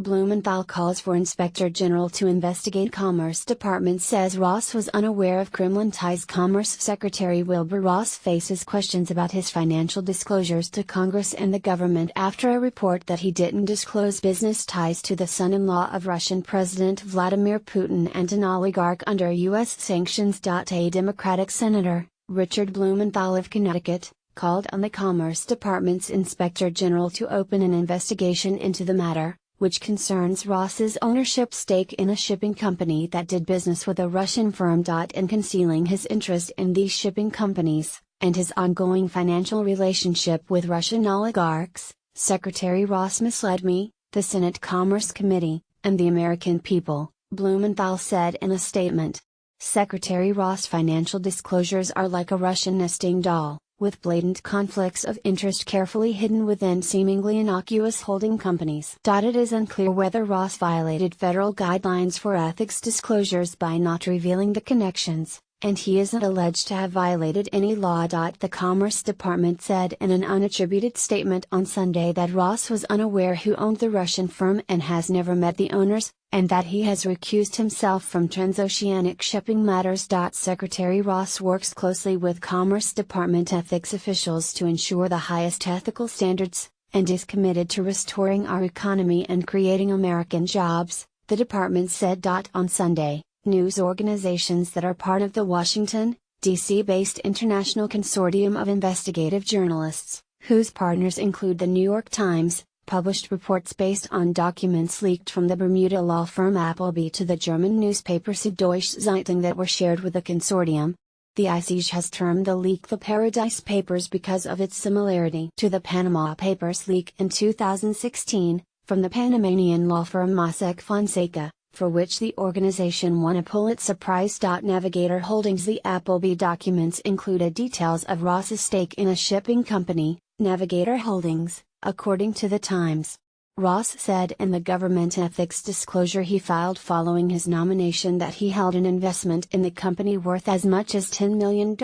Blumenthal calls for Inspector General to investigate. Commerce Department says Ross was unaware of Kremlin ties. Commerce Secretary Wilbur Ross faces questions about his financial disclosures to Congress and the government after a report that he didn't disclose business ties to the son-in-law of Russian President Vladimir Putin and an oligarch under U.S. sanctions. A Democratic Senator, Richard Blumenthal of Connecticut, called on the Commerce Department's Inspector General to open an investigation into the matter, which concerns Ross's ownership stake in a shipping company that did business with a Russian firm. And concealing his interest in these shipping companies, and his ongoing financial relationship with Russian oligarchs, Secretary Ross misled me, the Senate Commerce Committee, and the American people, Blumenthal said in a statement. Secretary Ross' financial disclosures are like a Russian nesting doll, with blatant conflicts of interest carefully hidden within seemingly innocuous holding companies. It is unclear whether Ross violated federal guidelines for ethics disclosures by not revealing the connections, and he isn't alleged to have violated any law. The Commerce Department said in an unattributed statement on Sunday that Ross was unaware who owned the Russian firm and has never met the owners, and that he has recused himself from transoceanic shipping matters. Secretary Ross works closely with Commerce Department ethics officials to ensure the highest ethical standards, and is committed to restoring our economy and creating American jobs, the department said. On Sunday, news organizations that are part of the Washington, D.C.-based International Consortium of Investigative Journalists, whose partners include the New York Times, published reports based on documents leaked from the Bermuda law firm Appleby to the German newspaper Süddeutsche Zeitung that were shared with the consortium. The ICJ has termed the leak the Paradise Papers because of its similarity to the Panama Papers leak in 2016, from the Panamanian law firm Mossack Fonseca, for which the organization won a Pulitzer Prize. Navigator Holdings. The Appleby documents included details of Ross's stake in a shipping company, Navigator Holdings, according to the Times. Ross said in the government ethics disclosure he filed following his nomination that he held an investment in the company worth as much as $10 million.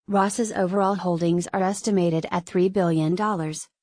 Ross's overall holdings are estimated at $3 billion,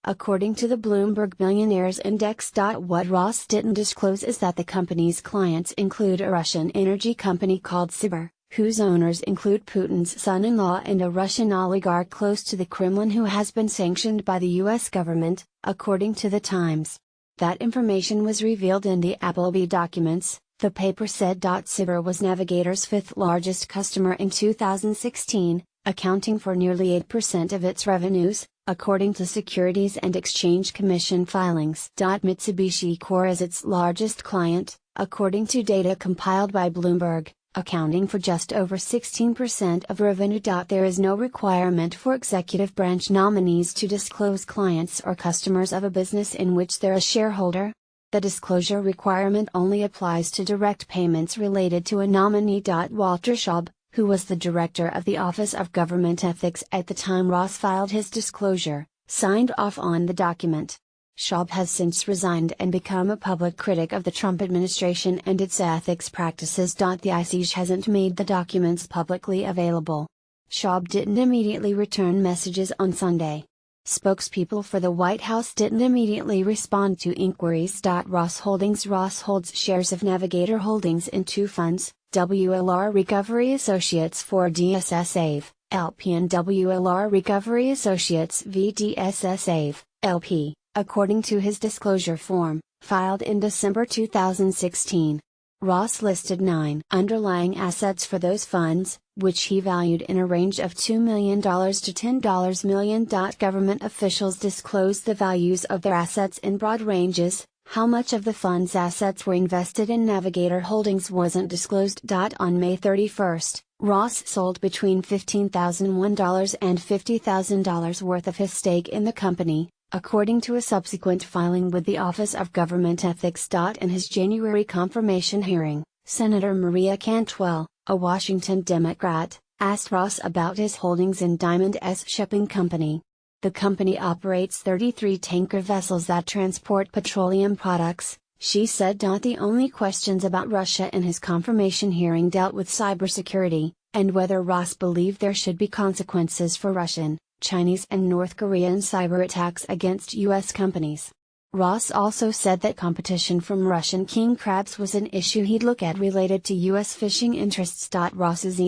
according to the Bloomberg Billionaires Index. What Ross didn't disclose is that the company's clients include a Russian energy company called Subcriber, whose owners include Putin's son-in-law and a Russian oligarch close to the Kremlin who has been sanctioned by the U.S. government, according to the Times. That information was revealed in the Appleby documents, the paper said. Subcriber was Navigator's fifth largest customer in 2016, accounting for nearly 8% of its revenues, according to Securities and Exchange Commission filings. Mitsubishi Core is its largest client, according to data compiled by Bloomberg, accounting for just over 16% of revenue. There is no requirement for executive branch nominees to disclose clients or customers of a business in which they're a shareholder. The disclosure requirement only applies to direct payments related to a nominee. Walter Schaub, who was the director of the Office of Government Ethics at the time Ross filed his disclosure, signed off on the document. Schaub has since resigned and become a public critic of the Trump administration and its ethics practices. The ICJ hasn't made the documents publicly available. Schaub didn't immediately return messages on Sunday. Spokespeople for the White House didn't immediately respond to inquiries. Ross holds shares of Navigator Holdings in two funds, WLR Recovery Associates for DSS-AVE, LP and WLR Recovery Associates VDSS-AVE, LP, according to his disclosure form, filed in December 2016. Ross listed 9 underlying assets for those funds, which he valued in a range of $2 million to $10 million. Government officials disclosed the values of their assets in broad ranges. How much of the fund's assets were invested in Navigator Holdings wasn't disclosed. On May 31, Ross sold between $15,001 and $50,000 worth of his stake in the company, according to a subsequent filing with the Office of Government Ethics. In his January confirmation hearing, Senator Maria Cantwell, a Washington Democrat, asked Ross about his holdings in Diamond S Shipping Company. The company operates 33 tanker vessels that transport petroleum products, she said. The only questions about Russia in his confirmation hearing dealt with cybersecurity, and whether Ross believed there should be consequences for Russian, Chinese and North Korean cyber attacks against U.S. companies. Ross also said that competition from Russian king crabs was an issue he'd look at related to U.S. fishing interests. Ross's